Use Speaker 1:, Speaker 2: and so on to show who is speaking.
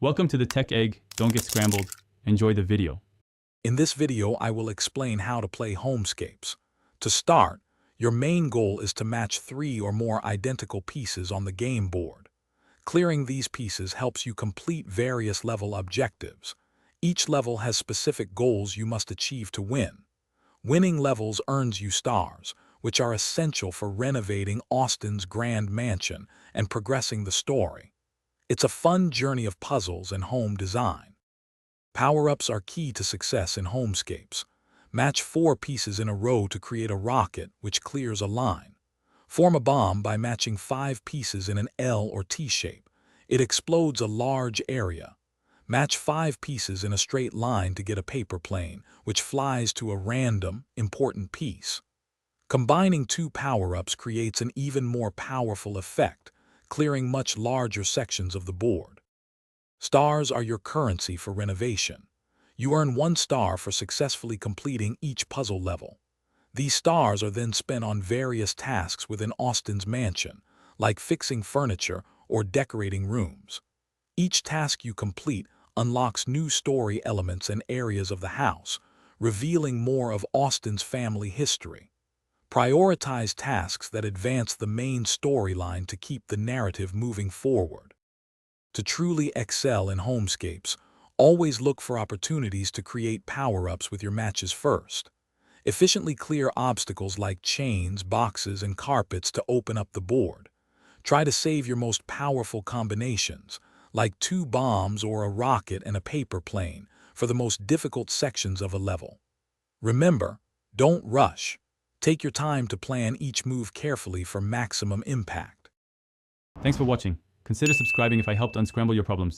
Speaker 1: Welcome to the Tech Egg. Don't get scrambled. Enjoy the video.
Speaker 2: In this video, I will explain how to play Homescapes. To start, your main goal is to match 3 or more identical pieces on the game board. Clearing these pieces helps you complete various level objectives. Each level has specific goals you must achieve to win. Winning levels earns you stars, which are essential for renovating Austin's grand mansion and progressing the story. It's a fun journey of puzzles and home design. Power-ups are key to success in Homescapes. Match 4 pieces in a row to create a rocket which clears a line. Form a bomb by matching 5 pieces in an L or T shape. It explodes a large area. Match 5 pieces in a straight line to get a paper plane, which flies to a random, important piece. Combining 2 power-ups creates an even more powerful effect, clearing much larger sections of the board. Stars are your currency for renovation. You earn 1 star for successfully completing each puzzle level. These stars are then spent on various tasks within Austin's mansion, like fixing furniture or decorating rooms. Each task you complete unlocks new story elements and areas of the house, revealing more of Austin's family history. Prioritize tasks that advance the main storyline to keep the narrative moving forward. To truly excel in Homescapes, always look for opportunities to create power-ups with your matches first. Efficiently clear obstacles like chains, boxes, and carpets to open up the board. Try to save your most powerful combinations, like 2 bombs or a rocket and a paper plane, for the most difficult sections of a level. Remember, don't rush. Take your time to plan each move carefully for maximum impact.
Speaker 1: Thanks for watching. Consider subscribing if I helped unscramble your problems.